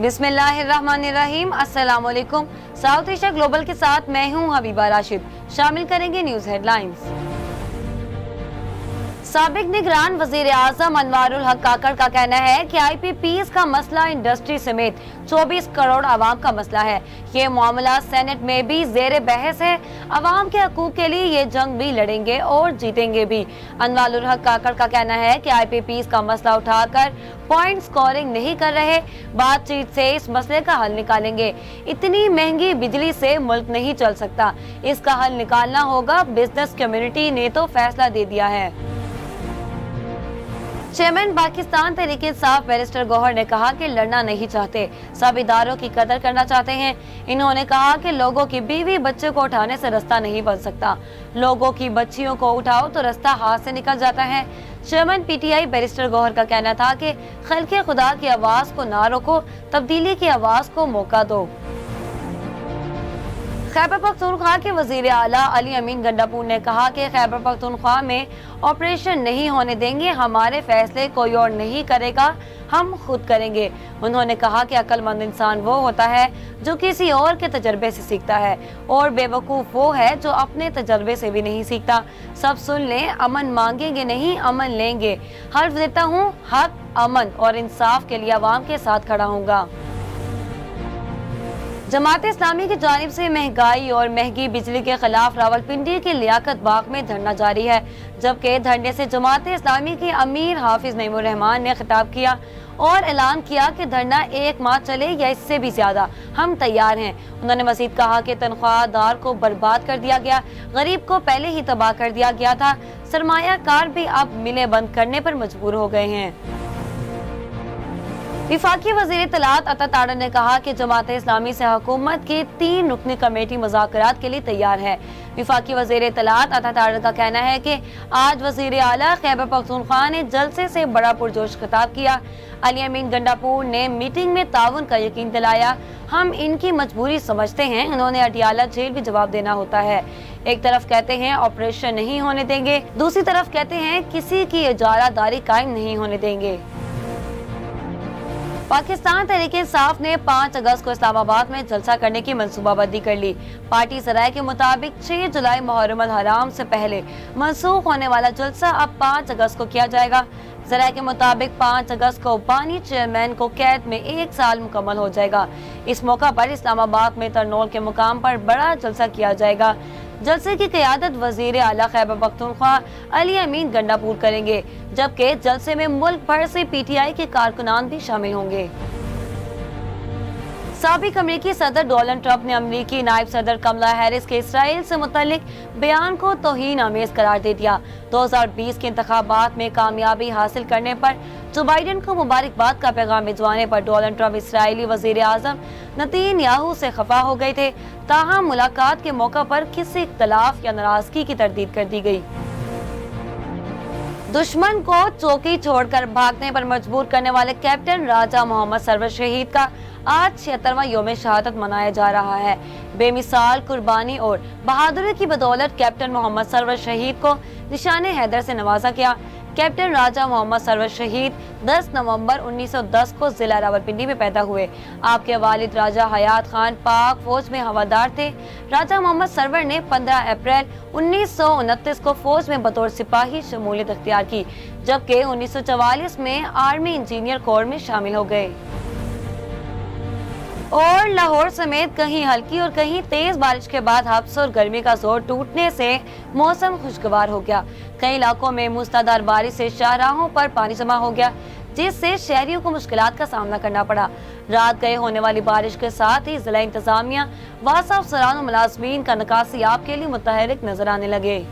बिस्मिल्लाहिर्रहमानिर्रहीम। अस्सलाम वालेकुम। साउथ एशिया ग्लोबल के साथ मैं हूं हबीबा राशिद। शामिल करेंगे न्यूज हेडलाइंस। साबिक निगरान वजीर आजम अनवारुल हक काकड़ का कहना है कि IPPs का मसला इंडस्ट्री समेत 24 करोड़ आवाम का मसला है। ये मामला सेनेट में भी जेर बहस है। आवाम के हकूक के लिए ये जंग भी लड़ेंगे और जीतेंगे भी। अनवारुल हक काकड़ का कहना है कि IPPs का मसला उठाकर पॉइंट स्कोरिंग नहीं कर रहे, बातचीत से इस मसले का हल निकालेंगे। इतनी महंगी बिजली से मुल्क नहीं चल सकता, इसका हल निकालना होगा। बिजनेस कम्युनिटी ने तो फैसला दे दिया है। चेयरमैन पाकिस्तान तहरीक इंसाफ बैरिस्टर गौहर ने कहा कि लड़ना नहीं चाहते, सब इदारों की कदर करना चाहते हैं। इन्होंने कहा कि लोगों की बीवी बच्चों को उठाने से रास्ता नहीं बन सकता, लोगों की बच्चियों को उठाओ तो रास्ता हाथ से निकल जाता है। चेयरमैन PTI बैरिस्टर गौहर का कहना था कि खल्के खुदा की आवाज को ना रोको, तब्दीली की आवाज को मौका दो। खैबर पख्तूनख्वा के वजीर आला अली अमीन गंडापुर ने कहा कि खैबर पख्तूनख्वा में ऑपरेशन नहीं होने देंगे, हमारे फैसले कोई और नहीं करेगा, हम खुद करेंगे। उन्होंने कहा कि अक्लमंद इंसान वो होता है जो किसी और के तजर्बे से सीखता है और बेवकूफ़ वो है जो अपने तजर्बे से भी नहीं सीखता। सब सुन लें, अमन मांगेंगे नहीं, अमन लेंगे। हल्फ देता हूँ हक, अमन और इंसाफ के लिए अवाम के साथ खड़ा होऊंगा। जमात इस्लामी की जानिब से महंगाई और महंगी बिजली के खिलाफ रावलपिंडी के लियाकत बाग में धरना जारी है, जबकि धरने से जमात इस्लामी के अमीर हाफिज नईमुर रहमान ने खिताब किया और ऐलान किया कि धरना 1 माह चले या इससे भी ज्यादा, हम तैयार हैं। उन्होंने मजीद कहा कि तनख्वाहदार को बर्बाद कर दिया गया, गरीब को पहले ही तबाह कर दिया गया था, सरमायाकार भी अब मिलें बंद करने पर मजबूर हो गए हैं। विफाकी वज़ीर इत्तलात अता ताड़ा ने कहा कि जमात इस्लामी से हुकूमत की 3 रुकनी कमेटी मुज़ाकरात के लिए तैयार है। विफाकी वज़ीर इत्तलात अता ताड़ा का कहना है कि आज वज़ीर आला खैबर पख्तूनख्वा ने जलसे से बड़ा पुरजोश खिताब किया। अली अमीन गंडापुर ने मीटिंग में ताउन का यकीन दिलाया। हम इनकी मजबूरी समझते हैं, उन्होंने अटियाला जेल भी जवाब देना होता है। एक तरफ कहते हैं ऑपरेशन नहीं होने देंगे, दूसरी तरफ कहते हैं किसी की इजारादारी कायम नहीं होने देंगे। पाकिस्तान तहरीक इंसाफ ने 5 अगस्त को इस्लामाबाद में जलसा करने की मंसूबाबंदी कर ली। पार्टी सराय के मुताबिक 6 जुलाई मुहर्रम अल हराम से पहले मनसूख होने वाला जलसा अब 5 अगस्त को किया जाएगा। जराये के मुताबिक 5 अगस्त को बानी चेयरमैन को कैद में 1 साल मुकम्मल हो जाएगा। इस मौका पर इस्लामाबाद में तरनोल के मुकाम पर बड़ा जलसा किया जाएगा। जलसे की क़यादत वज़ीर आला खैबर पख्तूनख्वा अली अमीन गंडापुर करेंगे, जबकि जलसे में मुल्क भर से PTI के कारकुनान भी शामिल होंगे। साबिक अमेरिकी सदर डोनाल्ड ट्रंप ने अमेरिकी नायब सदर कमला हैरिस के इसराइल से मुतल्लिक बयान को तौहीन आमेज करार दे दिया। 2020 के इंतखाबात में कामयाबी हासिल करने पर जो बाइडेन को मुबारकबाद का पैगाम भिजवाने पर डोनाल्ड ट्रंप इसराइली वजीर आजम नेतन्याहू से खफा हो गए थे। ताहम मुलाकात के मौका पर किसी इख्तलाफ या नाराजगी की तरदीद कर दी गई। दुश्मन को चौकी छोड़कर भागने पर मजबूर करने वाले कैप्टन राजा मोहम्मद सरवर शहीद का आज 76वां यौम शहादत मनाया जा रहा है। बेमिसाल कुर्बानी और बहादुरी की बदौलत कैप्टन मोहम्मद सरवर शहीद को निशाने हैदर से नवाजा गया। कैप्टन राजा मोहम्मद सरवर शहीद 10 नवंबर 1910 को जिला रावलपिंडी में पैदा हुए। आपके वालिद राजा हयात खान पाक फौज में हवादार थे। राजा मोहम्मद सरवर ने 15 अप्रैल 1929 को फौज में बतौर सिपाही शमूलियत अख्तियार की, जबकि 1944 में आर्मी इंजीनियर कोर में शामिल हो गए। और लाहौर समेत कहीं हल्की और कहीं तेज बारिश के बाद हब्स और गर्मी का जोर टूटने से मौसम खुशगवार हो गया। कई इलाकों में मूसलाधार बारिश से शाहराहों पर पानी जमा हो गया, जिससे शहरियों को मुश्किलात का सामना करना पड़ा। रात गए होने वाली बारिश के साथ ही जिला इंतजामिया वासा अफसरान और मुलाजमीन का निकासी आप के लिए मुतहरिक नजर आने लगे।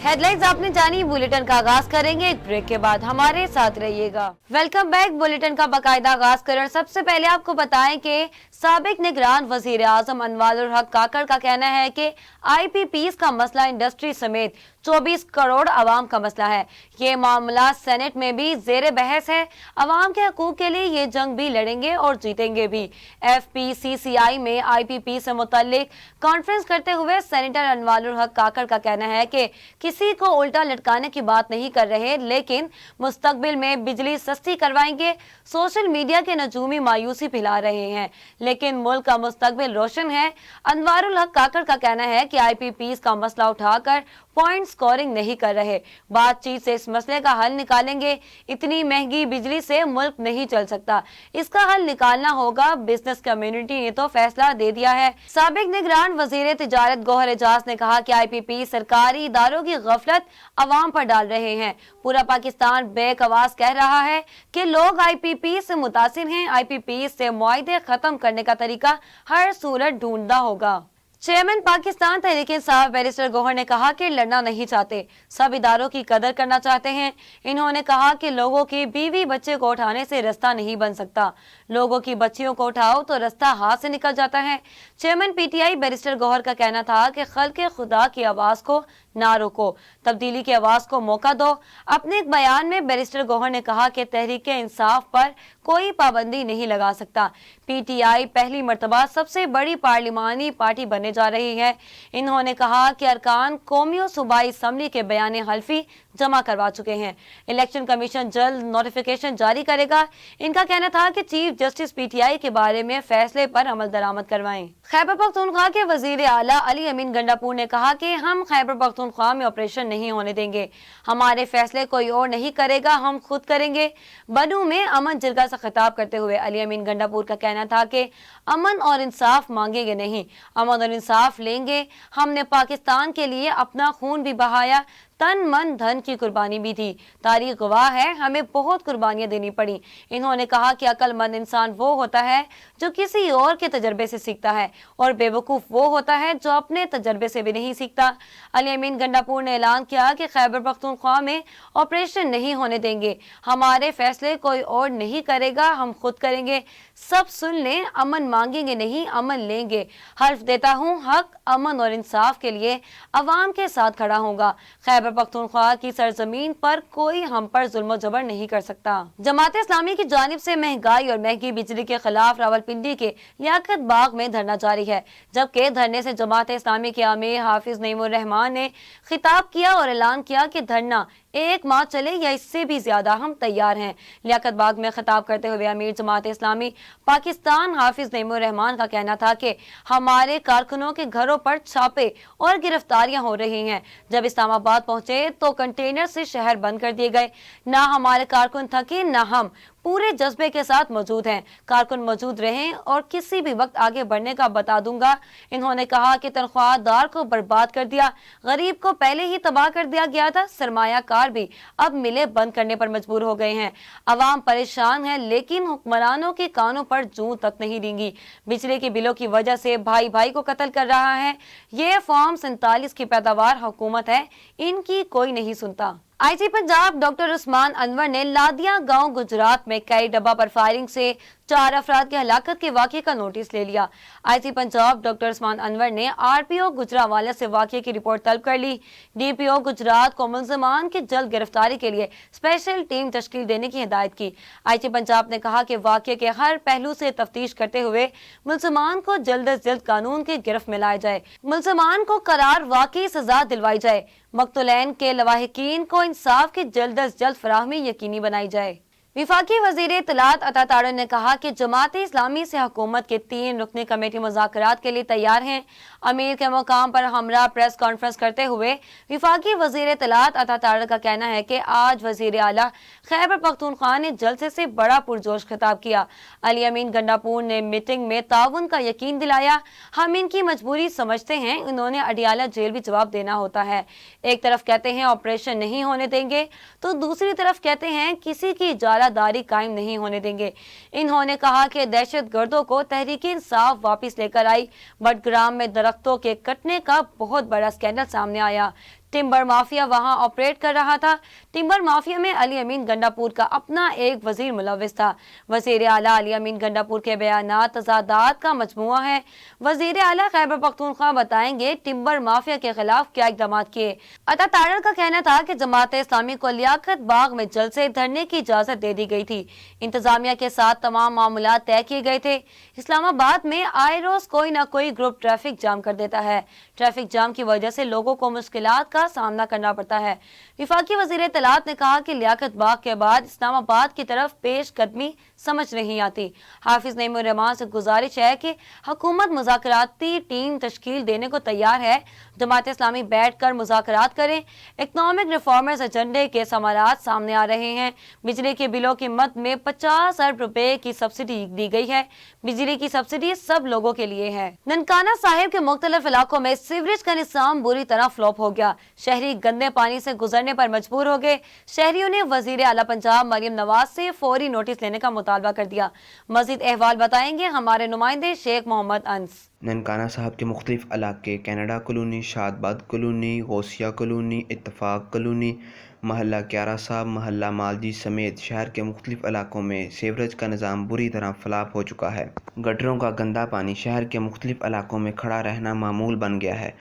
हेडलाइंस आपने जानी, बुलेटिन का आगाज करेंगे एक ब्रेक के बाद, हमारे साथ रहिएगा। Welcome back. बुलेटिन का बाकायदा आगाज करें। सबसे पहले आपको बताएं कि साबिक निगरान वजीर आजम अनवारुल हक काकड़ का कहना है कि IPPs का मसला इंडस्ट्री समेत 24 करोड़ आवाम का मसला है। ये मामला सेनेट में भी जेर बहस है। आवाम के हकूक के लिए ये जंग भी लड़ेंगे और जीतेंगे भी। FPCCI में IPP से मुतल्लिक कॉन्फ्रेंस करते हुए सेनेटर अनवारुल हक काकड़ का कहना है कि किसी को उल्टा लटकाने की बात नहीं कर रहे, लेकिन मुस्तकबिल में बिजली सस्ती करवाएंगे। सोशल मीडिया के नजूमी मायूसी फैला रहे हैं, लेकिन मुल्क का मुस्तकबिल रोशन है। अनवारुल हक काकड़ का कहना है कि IPPs का मसला उठाकर पॉइंट स्कोरिंग नहीं कर रहे, बातचीत से इस मसले का हल निकालेंगे। इतनी महंगी बिजली से मुल्क नहीं चल सकता, इसका हल निकालना होगा। बिजनेस कम्युनिटी ने तो फैसला दे दिया है। साबिक निगरान वजीर तिजारत गौहर एजाज ने कहा कि IPP सरकारी इदारों की गफलत अवाम पर डाल रहे हैं। पूरा पाकिस्तान बेक आवाज कह रहा है कि लोग IPP से मुतासिर हैं। IPP से मुआहदे खत्म करने का तरीका हर सूरत ढूंढना होगा। चेयरमैन पाकिस्तान तहरीक इंसाफ बैरिस्टर गौहर ने कहा कि लड़ना नहीं चाहते, सब इदारों की कदर करना चाहते हैं। इन्होंने कहा कि लोगों की बीवी बच्चे को उठाने से रास्ता नहीं बन सकता, लोगों की बच्चियों को उठाओ तो रास्ता हाथ से निकल जाता है। चेयरमैन PTI बैरिस्टर गौहर का कहना था कि खल्क़े खुदा की आवाज को ना रोको, तब्दीली की आवाज को मौका दो। अपने एक बयान में बैरिस्टर गौहर ने कहा कि तहरीक इंसाफ पर कोई पाबंदी नहीं लगा सकता। PTI पहली मर्तबा सबसे बड़ी पार्लिमानी पार्टी बनने जा रही है। इन्होंने कहा कि अरकान कौमी और सूबाई असम्बली के बयान हल्फी जमा करवा चुके हैं। इलेक्शन कमीशन जल्द नोटिफिकेशन जारी करेगा। इनका कहना था कि चीफ जस्टिस PTI के बारे में फैसले पर अमल दरामद करवाएं। खैबर पख्तूनख्वा के वजीर आला अली अमीन गंडापुर ने कहा कि हम खैबर पख्तूनख्वा में ऑपरेशन नहीं होने देंगे, हमारे फैसले कोई और नहीं करेगा, हम खुद करेंगे। बनू में अमन जिरगा से खिताब करते हुए अली अमीन गंडापुर का कहना था कि अमन और इंसाफ मांगेंगे नहीं, अमन और इंसाफ लेंगे। हमने पाकिस्तान के लिए अपना खून भी बहाया, तन मन धन की कुर्बानी भी दी। तारीख गवाह है, हमें बहुत कुर्बानियां देनी पड़ी। इन्होंने कहा कि अक्लमंद इंसान वो होता है जो किसी और के तजर्बे से सीखता है, और बेवकूफ वो होता है जो अपने तजर्बे से भी नहीं सीखता। अली अमीन गंडापुर ने ऐलान किया कि खैबर पख्तूनख्वा में ऑपरेशन नहीं होने देंगे, हमारे फैसले कोई और नहीं करेगा, हम खुद करेंगे। सब सुन लें, अमन मांगेंगे नहीं, अमन लेंगे। हल्फ देता हूँ, हक, अमन और इंसाफ के लिए अवाम के साथ खड़ा होगा। खैबर पख्तूनख्वा की सरजमीन पर कोई हम पर जुल्म जबर नहीं कर सकता। जमात इस्लामी की जानिब से महंगाई और महंगी बिजली के खिलाफ रावलपिंडी के लियाकत बाग में धरना जारी है, जबकि धरने से जमात इस्लामी के आमिर हाफिज नईमुर रहमान ने खिताब किया और ऐलान किया कि धरना 1 माह चले या इससे भी ज्यादा, हम तैयार हैं। लियाकत बाग में खिताब करते हुए अमीर जमात इस्लामी पाकिस्तान हाफिज नईमुर रहमान का कहना था कि हमारे कारकुनों के घरों पर छापे और गिरफ्तारियां हो रही हैं। जब इस्लामाबाद पहुंचे तो कंटेनर से शहर बंद कर दिए गए। ना हमारे कारकुन थके, ना हम पूरे जज्बे के साथ मौजूद हैं। कारकुन मौजूद रहें और किसी भी वक्त आगे बढ़ने का बता दूंगा। इन्होंने कहा कि तनख्वाहदार को बर्बाद कर दिया, गरीब को पहले ही तबाह कर दिया गया था, सरमायाकार भी अब मिले बंद करने पर मजबूर हो गए हैं। अवाम परेशान है, लेकिन हुक्मरानों के कानों पर जूं तक नहीं देंगी। बिजली के बिलों की वजह से भाई भाई को कत्ल कर रहा है। ये फॉर्म 47 की पैदावार हुकूमत है, इनकी कोई नहीं सुनता। IG पंजाब डॉक्टर उस्मान अनवर ने लादिया गांव गुजरात में कई डब्बा पर फायरिंग से 4 अफराद की हलाकत के वाक़े का नोटिस ले लिया। IG पंजाब डॉक्टर उस्मान अनवर ने RPO गुजरावाला से वाक़े की रिपोर्ट तलब कर ली। DPO गुजरात को मुल्ज़िमान की जल्द गिरफ्तारी के लिए स्पेशल टीम तश्कील देने की हिदायत की। IG पंजाब ने कहा कि वाक़े के हर पहलू से तफ्तीश करते हुए मुल्ज़िमान को जल्द अज जल्द कानून की गिरफ्त में लाया जाए, मुल्ज़िमान को करार वाकई सजा दिलवाई जाए, मकतूलैन के लवाहिकीन को इंसाफ की जल्द अज जल्द फराहमी यकीनी बनाई जाए। विफाकी वजीर इत्तलात अता तारड़ ने कहा कि जमात इस्लामी से हुकूमत के 3 रुकनी कमेटी मुज़ाकरात के लिए तैयार हैं। अमीर के मुकाम पर हमरा प्रेस कॉन्फ्रेंस करते हुए विफाकी वजीर इत्तलात अता तारड़ का कहना है कि आज वजीर आला खैबर पख्तूनख्वा ने जलसे से बड़ा पुरजोश खिताब किया। अली अमीन गंडापुर ने मीटिंग में ताउन का यकीन दिलाया। हम इनकी मजबूरी समझते हैं, इन्होंने अडियाला जेल भी जवाब देना होता है। एक तरफ कहते हैं ऑपरेशन नहीं होने देंगे, तो दूसरी तरफ कहते हैं किसी की दारी कायम नहीं होने देंगे। इन्होंने कहा कि दहशत गर्दों को तहरीक इंसाफ वापस लेकर आई। बटग्राम में दरख्तों के कटने का बहुत बड़ा स्कैंडल सामने आया। टिम्बर माफिया वहां ऑपरेट कर रहा था। टिम्बर माफिया में अली अमीन गंडापुर का अपना एक वजीर मुलविस था। वजीर आला अली अमीन गंडापुर के बयानात तजादात का मजमुआ है। वजीर आला खैबर पख्तूनख्वा बताएंगे टिम्बर माफिया के खिलाफ क्या इकदाम किए। अता तारड़ का कहना था कि जमात इस्लामी को लियाकत बाग में जलसे धरने की इजाजत दे दी गई थी। इंतजामिया के साथ तमाम मामला तय किए गए थे। इस्लामाबाद में आए रोज कोई ना कोई ग्रुप ट्रैफिक जाम कर देता है। ट्रैफिक जाम की वजह से लोगों को मुश्किलात का सामना करना पड़ता है। विफाकी वजीर इत्तलात ने कहा कि लियाकत बाग के बाद इस्लामाबाद की तरफ पेश कदमी समझ नहीं आती। हाफिज नईमुर रहमान से गुजारिश है कि हुकूमत मुज़ाकराती टीम तश्कील देने को तैयार है। जमात इस्लामी बैठकर मुज़ाकरात करें। इकनॉमिक रिफॉर्मर्स एजेंडे के समारात सामने आ रहे हैं। बिजली के बिलों की मद में 50 अरब रुपए की सब्सिडी दी गई है। बिजली की सब्सिडी सब लोगों के लिए है। ननकाना साहिब के मुख्तलिफ इलाकों में सीवरेज का निज़ाम बुरी तरह फ्लॉप हो गया। शहरी गंदे पानी से गुजरने पर मजबूर हो गए। शहरियों ने वजीर आला पंजाब मरियम नवाज से फौरी नोटिस लेने का मुतालबा कर दिया। मजीद अहवाल बताएंगे हमारे नुमाइंदे शेख मोहम्मद अंस। ननकाना साहब के मुख्तलिफ इलाके Canada colony, Shadbad colony, Ghausia colony, Ittefaq colony, महल्ला क्यारा साहब, महल्ला मालजी समेत शहर के मुख्तलिफ इलाकों में सीवरेज का निज़ाम बुरी तरह फ्लॉप हो चुका है। गटरों का गंदा पानी शहर के मुख्तलिफ इलाकों में खड़ा रहना मामूल बन गया है।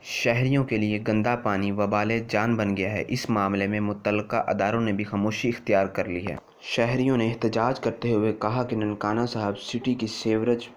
शहरियों के लिए गंदा पानी वबाले जान बन गया है। इस मामले में मुतल्लिका अदारों ने भी खामोशी इख्तियार कर ली है। शहरियों ने एहतजाज करते हुए कहा कि ननकाना साहब सिटी की सीवरेज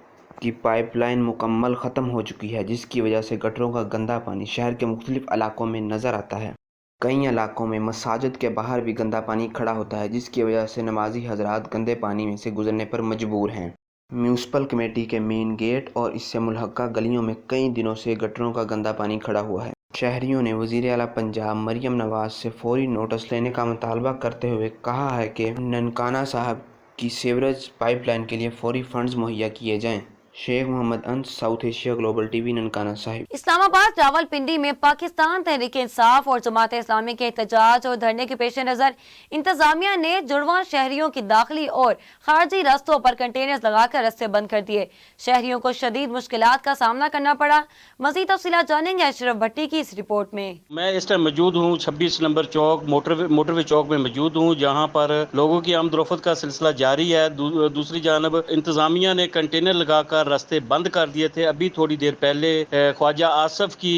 की पाइपलाइन मुकम्मल ख़त्म हो चुकी है, जिसकी वजह से गटरों का गंदा पानी शहर के मुख्तलिफ इलाकों में नज़र आता है। कई इलाकों में मसाजिद के बाहर भी गंदा पानी खड़ा होता है, जिसकी वजह से नमाजी हजरात गंदे पानी में से गुजरने पर मजबूर हैं। म्यूनसिपल कमेटी के मेन गेट और इससे मुल्हक्का गलियों में कई दिनों से गटरों का गंदा पानी खड़ा हुआ है। शहरियों ने वज़ीर आला पंजाब मरियम नवाज से फौरी नोटिस लेने का मुतालबा करते हुए कहा है कि ननकाना साहब की सीवरेज पाइपलाइन के लिए फौरी फंड्स मुहैया किए जाएँ। शेख मोहम्मद अंस, south Asia global TV, Nankana Sahib. Islamabad Rawalpindi में पाकिस्तान तहरीक इंसाफ और जमात इस्लामी के एहतजाज और धरने के पेश नजर इंतजामिया ने जुड़वां शहरियों की दाखिली और खारजी रास्तों पर कंटेनर्स लगाकर रास्ते बंद कर दिए। शहरियों को शदीद मुश्किलात का सामना करना पड़ा। मजीद तफसीलात जानेंगे अशरफ भट्टी की इस रिपोर्ट में। मैं इस टाइम मौजूद हूँ 26 नंबर चौक मोटरवे चौक में मौजूद हूँ, जहाँ पर लोगों की आमदोरफ्त का सिलसिला जारी है। दूसरी जानब इंतजामिया ने कंटेनर लगाकर रास्ते बंद कर दिए थे। अभी थोड़ी देर पहले ख्वाजा आसफ की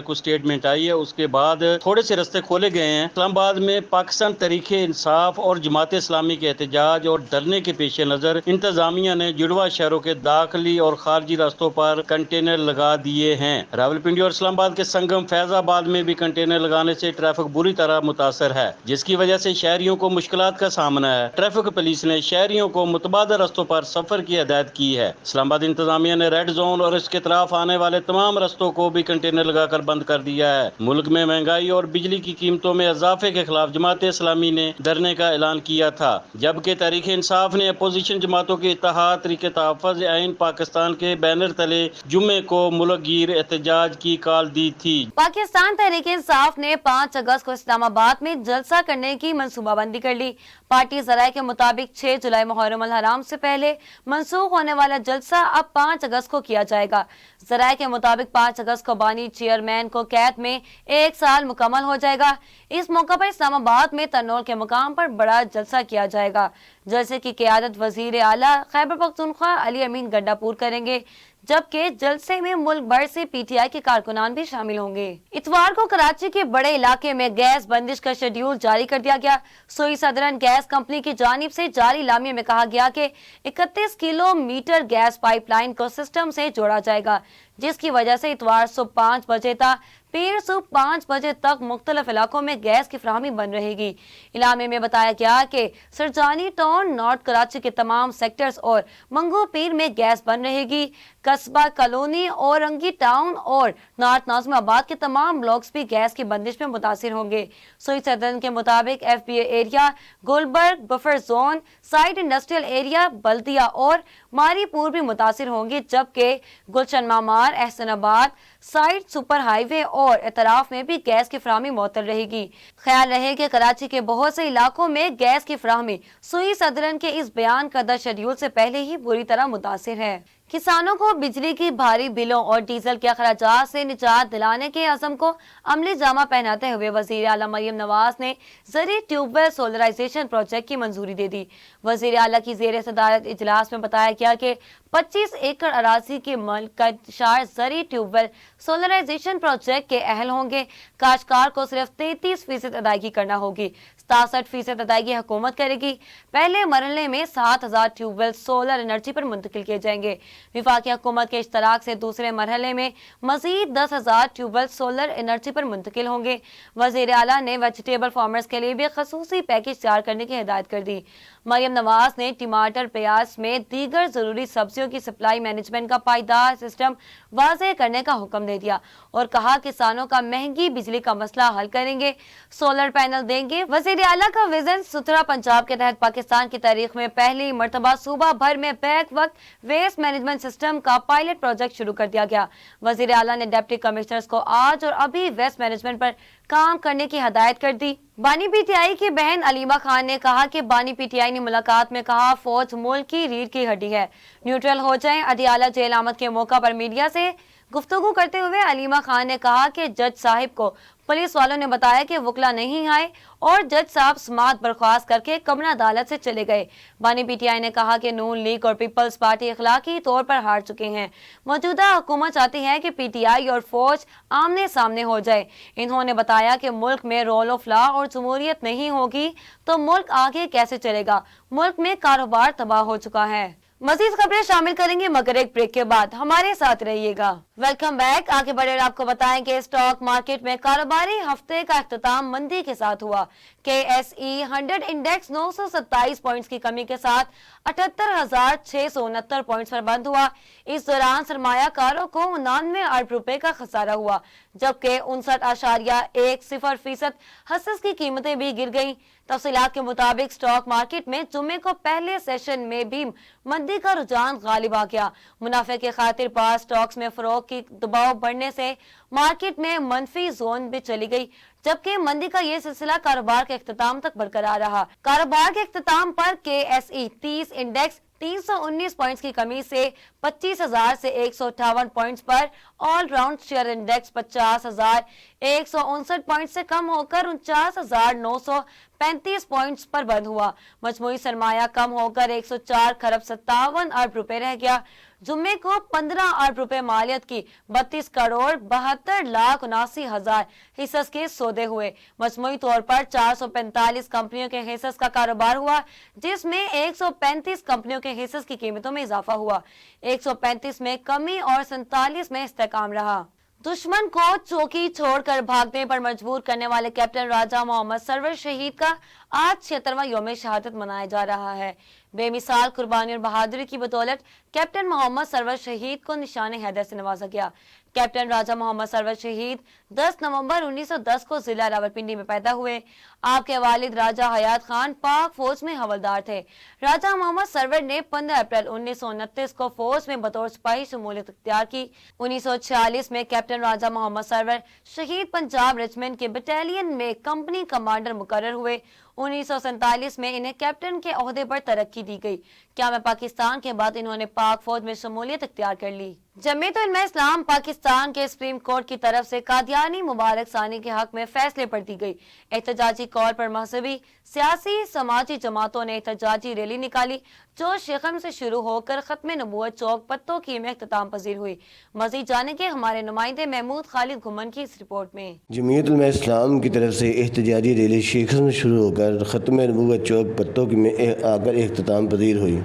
कुछ स्टेटमेंट आई है, उसके बाद थोड़े से रास्ते खोले गए हैं। इस्लामाबाद में पाकिस्तान तहरीक इंसाफ और जमात इस्लामी के एहतजाज और धरने के पेश नज़र इंतजामिया ने जुड़वा शहरों के दाखिली और खारजी रास्तों पर कंटेनर लगा दिए हैं। रावलपिंडी और इस्लामाबाद के संगम फैजाबाद में भी कंटेनर लगाने से ट्रैफिक बुरी तरह मुतासर है, जिसकी वजह से शहरियों को मुश्किलात का सामना है। ट्रैफिक पुलिस ने शहरियों को मुतबादल रास्तों पर सफर की हिदायत की है। इस्लामाबाद इंतजामिया ने रेड जोन और इसके तरफ आने वाले तमाम रास्तों को भी कंटेनर लगाकर बंद कर दिया है। मुल्क में महंगाई और बिजली की कीमतों में इजाफे के खिलाफ जमात इस्लामी ने धरने का ऐलान किया था, जबकि तहरीक इंसाफ ने अपोजिशन जमातों के इत्तेहाद तरीके तहफ़्फ़ुज़ आइन पाकिस्तान के बैनर तले जुम्मे को मुल्क गिर एहतजाज की कॉल दी थी। पाकिस्तान तहरीक इंसाफ ने 5 अगस्त को इस्लामाबाद में जलसा करने की मनसूबाबंदी कर ली। पार्टी ज़राए के मुताबिक 6 जुलाई मुहर्रम अल हराम से पहले मनसूख होने वाला जलसा अब 5 अगस्त को किया जाएगा। ज़राए के मुताबिक 5 अगस्त को बानी चेयरमैन को कैद में 1 साल मुकम्मल हो जाएगा। इस मौका पर इस्लामाबाद में तनोल के मुकाम पर बड़ा जलसा किया जाएगा। जलसे की क़ियादत वज़ीर आला खैबर पख्तूनख्वा अली अमीन गंडापुर करेंगे, जबकि जलसे में मुल्क भर से पीटीआई के कारकुनान भी शामिल होंगे। इतवार को कराची के बड़े इलाके में गैस बंदिश का शेड्यूल जारी कर दिया गया। सोई सदरन गैस कंपनी की जानिब से जारी लामिये में कहा गया कि 31 किलोमीटर गैस पाइपलाइन को सिस्टम से जोड़ा जाएगा, जिसकी वजह से इतवार सुबह 5 बजे तक फिर सुबह 5 बजे तक मुख्तलिफ इलाकों में गैस की फराहमी बंद रहेगी। इलामे में बताया गया कि सरजानी टाउन, नॉर्थ कराची के तमाम सेक्टर्स और मंगू पीर में गैस बंद रहेगी। कस्बा कॉलोनी, औरंगी टाउन और नॉर्थ नाज़िमाबाद के तमाम ब्लॉक्स भी गैस की बंदिश में मुतासिर होंगे। सोई सदन के मुताबिक FBA area, Gulberg buffer zone, SITE industrial area, Baldia और मारीपुर भी मुतासिर होंगे, जबकि गुलशन मामार, एहसनाबाद, साइड सुपर हाईवे और एतराफ में भी गैस की फराहमी मुअत्तल रहेगी। ख्याल रहे कि कराची के बहुत से इलाकों में गैस की फराहमी सुई सदरन के इस बयान करदा शेड्यूल से पहले ही बुरी तरह मुतासिर है। किसानों को बिजली की भारी बिलों और डीजल के अखराजात से निजात दिलाने के अज़म को अमली जामा पहनाते हुए वज़ीर आला मरियम नवाज ने ज़री ट्यूबवेल सोलराइजेशन प्रोजेक्ट की मंजूरी दे दी। वज़ीर आला की ज़ेर सदारत इजलास में बताया गया कि 25 एकड़ अराजी के मलकशार ज़री ट्यूबवेल सोलराइजेशन प्रोजेक्ट के अहल होंगे। काश्तकार को सिर्फ 33% अदायगी करना होगी, 67% अदायगी हुकूमत करेगी। पहले मरहले में 7,000 ट्यूबवेल सोलर एनर्जी पर मुंतकिल किए जाएंगे। विफाकी हुकूमत के इश्तराक से दूसरे मरहले में मजीद 10,000 ट्यूबवेल सोलर एनर्जी पर मुंतकिल होंगे। वज़ीर आला ने वेजिटेबल फार्मर्स के लिए भी खसूसी पैकेज तैयार करने की हिदायत कर दी। मरियम नवाज ने टमाटर, प्याज में दीगर जरूरी सब्जियों की सप्लाई मैनेजमेंट का पायदार सिस्टम वाज़े करने का हुक्म दे दिया और कहा किसानों का महंगी बिजली का मसला हल करेंगे, सोलर पैनल देंगे। वज़ीर आला का विजन सुथरा पंजाब के तहत पाकिस्तान की तारीख में पहली मरतबा सूबा भर में बैक वक्त वेस्ट मैनेजमेंट सिस्टम का पायलट प्रोजेक्ट शुरू कर दिया गया। वज़ीर आला ने डिप्टी कमिश्नर्स को आज और अभी वेस्ट मैनेजमेंट पर काम करने की हदायत कर दी। बानी पीटीआई की बहन अलीमा खान ने कहा कि बानी पीटीआई ने मुलाकात में कहा फौज मुल्क की रीढ़ की हड्डी है, न्यूट्रल हो जाएं। अदियाला जेल आमद के मौका पर मीडिया से गुफ्तगू करते हुए अलीमा खान ने कहा कि जज साहिब को पुलिस वालों ने बताया कि वकला नहीं आए और जज साहब समात बर्खास्त करके कमरा अदालत से चले गए। बानी पीटीआई ने कहा कि नून लीग और पीपल्स पार्टी अखलाकी तौर पर हार चुके हैं। मौजूदा हुकूमत चाहती है कि पीटीआई और फौज आमने सामने हो जाए। इन्होंने बताया कि मुल्क में रोल ऑफ लॉ और जमहूरियत नहीं होगी तो मुल्क आगे कैसे चलेगा। मुल्क में कारोबार तबाह हो चुका है। मजीद खबरें शामिल करेंगे मगर एक ब्रेक के बाद, हमारे साथ रहिएगा। Welcome back. आगे बढ़े और आपको बताएं कि स्टॉक मार्केट में कारोबारी हफ्ते का इख्तिताम मंदी के साथ हुआ। KSE 100 इंडेक्स 927 पॉइंट्स की कमी के साथ 78,669 पॉइंट्स पर बंद हुआ। इस दौरान सरमायाकारों को 99 अरब रुपए का खसारा हुआ, जबकि 59.10% हसस की कीमतें भी गिर गईं। तफसीलात के मुताबिक स्टॉक मार्केट में जुम्मे को पहले सेशन में भी मंदी का रुझान गालिब आ गया। मुनाफे के खातिर पास स्टॉक्स में फरोख की दबाव बढ़ने से मार्केट में मनफी जोन भी चली गई, जबकि मंदी का ये सिलसिला कारोबार के इख्तिताम तक बरकरार रहा। कारोबार के इख्तिताम पर KSE 30 इंडेक्स 319 पॉइंट्स की कमी से 25,000 से 158 पॉइंट्स पर, all round share index 50,159 points से कम होकर 49,935 पॉइंट्स पर बंद हुआ। मजमूई सरमाया कम होकर 104 खरब 57 अरब रुपए रह गया। जुम्मे को 15 अरब रुपए मालियत की 32 करोड़ 72,79,000 हिस्सस के सौदे हुए। मजमूई तौर पर 445 कंपनियों के हिस्सस का कारोबार हुआ, जिसमें 135 कंपनियों के हिस्सस की कीमतों में इजाफा हुआ, 135 में कमी और 47 में इस्तेकाम रहा। दुश्मन को चौकी छोड़कर भागने पर मजबूर करने वाले कैप्टन राजा मोहम्मद सरवर शहीद का आज 76वां यौम शहादत मनाया जा रहा है। बेमिसाल कुर्बानी और बहादुरी की बदौलत कैप्टन मोहम्मद सरवर शहीद को निशान हैदर से नवाजा गया। कैप्टन राजा मोहम्मद सरवर शहीद 10 नवंबर 1910 को जिला रावलपिंडी में पैदा हुए। आपके वालिद राजा हयात खान पाक फौज में हवलदार थे। राजा मोहम्मद सरवर ने 15 अप्रैल 1929 को फौज में बतौर सिपाही शमूलियत इख्तियार की। 1946 में कैप्टन राजा मोहम्मद सरवर शहीद पंजाब रेजिमेंट के बटालियन में कंपनी कमांडर मुकर्रर हुए। 1947 में इन्हें कैप्टन के ओहदे पर तरक्की दी गई। क्या मैं पाकिस्तान के बाद इन्होंने पाक फौज में शमूलियत इख्तियार कर ली। जमीयत उलमा इस्लाम पाकिस्तान के सुप्रीम कोर्ट की तरफ से कादियानी मुबारक सानी के हक में फैसले पर दी गई। एहतजाजी कॉल पर मजहबी सियासी समाजी जमातों ने एहतजाजी रैली निकाली, जो शेखम से शुरू होकर खत्म नबूवत चौक पत्तों की में इख्तिताम पजीर हुई। मजीद जाने के हमारे नुमाइंदे महमूद खालिद घुमन की इस रिपोर्ट में। जमीयत उलमा इस्लाम की तरफ से एहतजाजी रैली शेखम से शुरू होकर खत्म नबूवत चौक पत्तों की में आकर इख्तिताम पजीर हुई।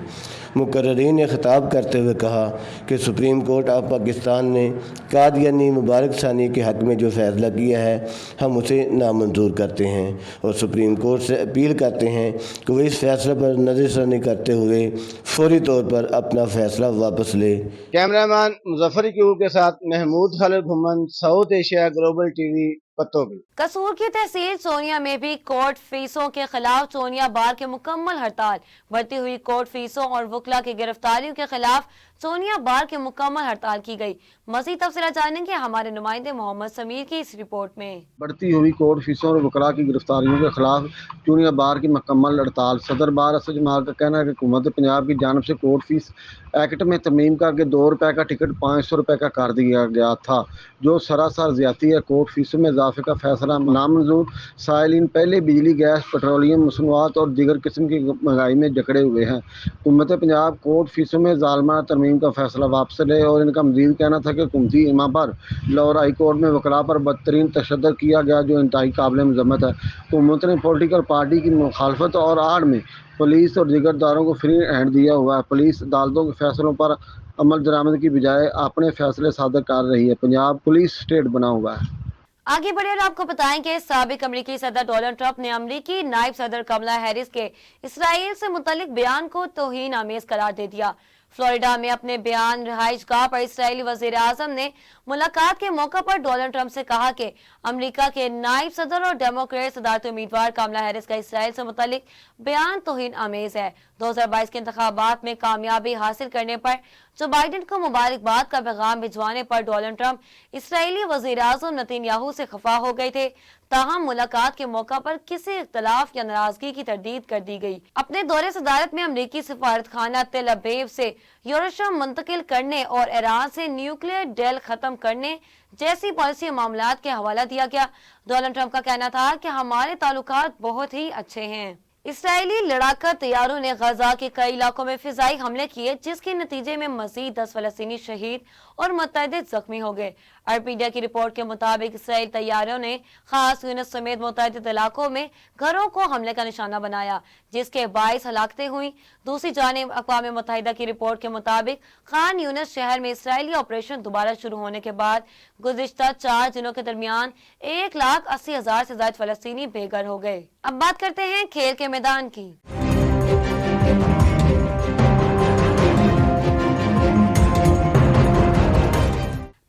मुकर्ररीन ने खिताब करते हुए कहा कि सुप्रीम कोर्ट ऑफ पाकिस्तान ने कादियानी मुबारक सानी के हक़ में जो फ़ैसला किया है हम उसे नामंजूर करते हैं और सुप्रीम कोर्ट से अपील करते हैं कि वो इस फैसले पर नज़रसानी करते हुए फौरी तौर पर अपना फ़ैसला वापस ले। कैमरामैन मुजफ्फर क्यूब के साथ महमूद खालिद घुमन, साउथ एशिया ग्लोबल TV, पत्तों की। कसूर की तहसील सोनिया में भी कोर्ट फीसों के खिलाफ सोनिया बार की मुकम्मल हड़ताल। बढ़ती हुई कोर्ट फीसों और वकला की गिरफ्तारियों के खिलाफ सोनिया बार की मुकम्मल हड़ताल की गई। मज़ीद तफसीलात जानेंगे हमारे नुमाइंदे मोहम्मद समीर की इस रिपोर्ट में। बढ़ती हुई कोर्ट फीसों और वकला की गिरफ्तारियों के खिलाफ सोनिया बार की मुकम्मल हड़ताल। सदर बार असद जमाल का कहना है कि हुकूमत पंजाब की जानब से कोर्ट फीस एक्ट में तरमीम करके ₹2 का टिकट ₹500 का कर दिया गया था, जो सरासर ज्यादती है। कोर्ट फीसों में इजाफे का फैसला नामंजूर। साइलिन पहले बिजली, गैस, पेट्रोलियम मसनूआत और दीगर किस्म की महंगाई में जकड़े हुए हैं। हुकूमत पंजाब कोर्ट फीसों में ज़ालिमाना तरमीम का फैसला वापस ले। और इनका मजीद कहना था कि हुकूमती इमा पर लाहौर हाई कोर्ट में वकला पर बदतरीन तशद्दुद किया गया, जो इंतहाई काबिल मज़म्मत है। हुकूमत ने पॉलिटिकल पार्टी की मुखालफत और आड़ में पुलिस और दीगर इदारों को फ्री हैंड दिया हुआ है। पुलिस अदालतों के फैसलों पर अमल दरामद की बजाय अपने फैसले सादर कर रही है। पंजाब पुलिस स्टेट बना हुआ है। आगे बढ़े और आपको बताएं कि साबिक अमरीकी सदर डोनाल्ड ट्रंप ने अमरीकी नायब सदर कमला हैरिस के इसराइल से मुतल्लिक बयान को तौहीन आमेज करार दे दिया। फ्लोरिडा में अपने बयान रिहाइश गाह पर इसराइली वजीर आजम ने मुलाकात के मौका पर डोनाल्ड ट्रंप से कहा कि अमेरिका के नायब सदर और डेमोक्रेट सदारती उम्मीदवार कमला हैरिस का इसराइल से मुतल्लिक बयान तौहीन आमेज है। 2022 के इंतखाबात में कामयाबी हासिल करने पर जो बाइडेन को मुबारकबाद का पैगाम भिजवाने पर डोनाल्ड ट्रंप इसराइली वजीर आजम नेतन्याहू से खफा हो गए थे। ताहम मुलाकात के मौका पर किसी इख्तलाफ या नाराजगी की तरदीद कर दी गई। अपने दौरे सदारत में अमरीकी सफारत खाना तेल अबीब से यरूशलेम मुंतकिल करने और ईरान से न्यूक्लियर डील खत्म करने जैसी पॉलिसी मामलात के हवाला दिया गया। डोनाल्ड ट्रंप का कहना था कि हमारे ताल्लुकात बहुत ही अच्छे हैं। इसराइली लड़ाका तैयारों ने गजा के कई इलाकों में फिजाई हमले किए, जिसके नतीजे में मजीद 10 फलस्तीनी शहीद और मुतअद्दिद जख्मी हो गए। अरब मीडिया की रिपोर्ट के मुताबिक इसराइली तैयारों ने खास यूनिट समेत मुतअद्दिद इलाकों में घरों को हमले का निशाना बनाया, जिसके बाइस हलाकतें हुई। दूसरी जानिब अक़वाम मुत्तहिदा की रिपोर्ट के मुताबिक खान यूनिस शहर में इसराइली ऑपरेशन दोबारा शुरू होने के बाद गुज़िश्ता 4 दिनों के दरमियान 1,80,000 से ज्यादा फलस्तीनी बेघर हो गए। अब बात करते हैं खेल के मैदान की।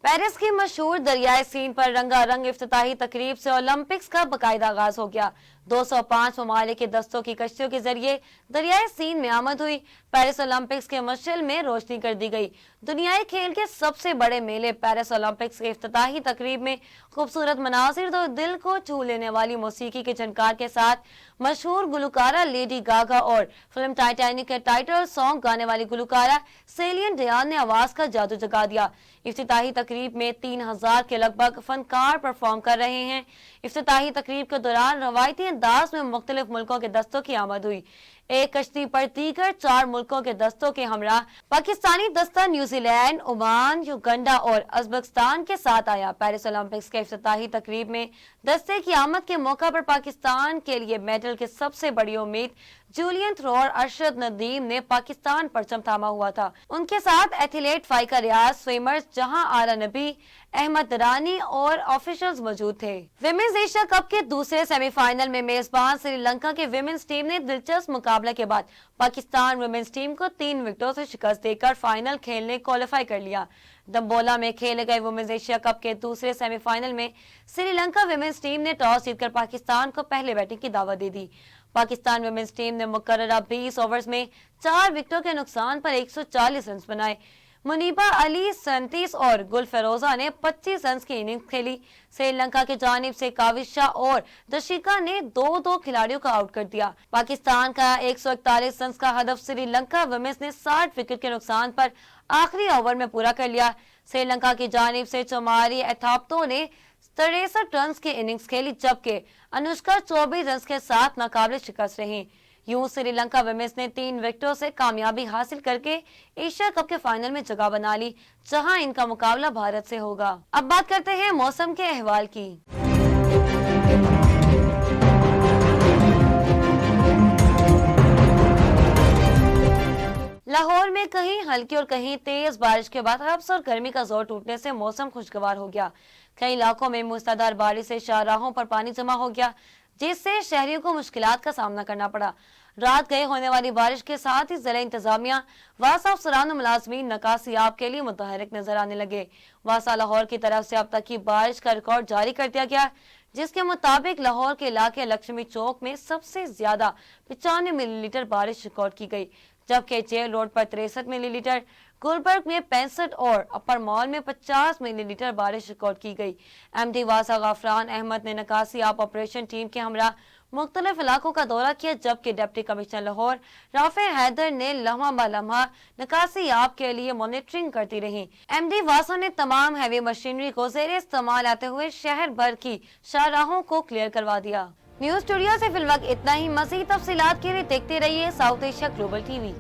पेरिस की मशहूर दरियाए सीन पर रंगारंग इफ्तिताही तकरीब से ओलंपिक्स का बाकायदा आगाज हो गया। 205 ममालिक के दस्तों की कश्तियों के जरिए दरियाए सीन में आमद हुई। पेरिस ओलंपिक्स के मशअल में रोशनी कर दी गई। दुनियाई खेल के सबसे बड़े मेले पेरिस ओलंपिक्स के इफ्तिताही तकरीब में खूबसूरत मनाजिर तो दिल को छू लेने वाली मौसीकी के झनकार के साथ मशहूर गुलकारा लेडी गागा और फिल्म टाइटैनिक के टाइटल सॉन्ग गाने वाली गुलकारा सेलिन डियान ने आवाज का जादू जगा दिया। इफ्तिताही तकरीब में 3,000 के लगभग फनकार परफॉर्म कर रहे हैं। इफ्तिताही तकरीब के दौरान रवायती अंदाज में मुख्तलिफ मुल्कों के दस्तों की आमद हुई। एक कश्ती पर दीगर 4 मुल्कों के दस्तों के हमरा पाकिस्तानी दस्ता न्यूजीलैंड, ओमान, युगांडा और उज़्बेकिस्तान के साथ आया। पेरिस ओलंपिक्स के इफ्तिताही तकरीब में दस्ते की आमद के मौका पर पाकिस्तान के लिए मेडल की सबसे बड़ी उम्मीद जूलियन थ्रोर अरशद नदीम ने पाकिस्तान परचम थामा हुआ था। उनके साथ एथलीट फाइका रियाज, स्विमर्स जहां आरा नबी, अहमद रानी और ऑफिशियल्स मौजूद थे। विमेंस एशिया कप के दूसरे सेमीफाइनल में मेजबान श्रीलंका के विमेंस टीम ने दिलचस्प मुकाबले के बाद पाकिस्तान विमेंस टीम को 3 विकेटों से शिकस्त देकर फाइनल खेलने क्वालिफाई कर लिया। दम्बोला में खेले गए वुमेन्स एशिया कप के दूसरे सेमीफाइनल में श्रीलंका विमेंस टीम ने टॉस जीतकर पाकिस्तान को पहले बैटिंग की दावत दे दी। पाकिस्तान विमेंस टीम ने मुकर्ररा 20 ओवर्स में 4 विकेटों के नुकसान पर 140 रन बनाए। मुनीबा अली 37 और गुल फेरोजा ने 25 रन की इनिंग्स खेली। श्रीलंका की जानिब से काविशा और दशिका ने 2-2 खिलाड़ियों को आउट कर दिया। पाकिस्तान का 141 रन का हदफ श्रीलंका वुमेन्स ने 60 विकेट के नुकसान पर आखिरी ओवर में पूरा कर लिया। श्रीलंका की जानिब से चौमारी एथाप्तो ने 63 रन की इनिंग्स खेली, जबकि अनुष्का 24 रन के साथ नाकाबिल शिकस्त रही। यूं श्रीलंका वुमेन्स ने 3 विकेटों से कामयाबी हासिल करके एशिया कप के फाइनल में जगह बना ली, जहां इनका मुकाबला भारत से होगा। अब बात करते हैं मौसम के अहवाल की। लाहौर में कहीं हल्की और कहीं तेज बारिश के बाद हब्स और गर्मी का जोर टूटने से मौसम खुशगवार हो गया। कई इलाकों में मूसलाधार बारिश से शाहराहों पर पानी जमा हो गया, जिससे शहरियों को मुश्किलात का सामना करना पड़ा। رات گئے ہونے والی بارش کے ساتھ ہی ضلع انتظامیہ واسا افسران و ملازمین نکاسی آپ کے لیے متحرک نظر آنے لگے۔ واسا لاہور کی طرف سے اب تک کی بارش کا ریکارڈ جاری کر دیا گیا، جس کے مطابق لاہور کے علاقے لکشمی چوک میں سب سے زیادہ 95 ملی لیٹر بارش ریکارڈ کی گئی، جبکہ جیل روڈ پر 63 ملی لیٹر، گلبرگ میں 65 اور اپر مال میں 50 ملی لیٹر بارش ریکارڈ کی گئی۔ ایم ڈی واسا غفران احمد نے نکاسی آپ آپریشن ٹیم کے ہمراہ مختلف علاقوں کا دورہ کیا، جبکہ ڈپٹی کمشنر لاہور رافع حیدر نے لمحہ بہ لمحہ نکاسی آپ کے لیے مانیٹرنگ کرتی رہی۔ ایم ڈی واسا نے تمام ہیوی مشینری کو زیر استعمال آتے ہوئے شہر بھر کی شاہراہوں کو کلیئر کروا دیا۔ نیوز اسٹوڈیو سے فی الوقت اتنا ہی۔ مزید تفصیلات کے لیے دیکھتے رہیے south Asia global T V.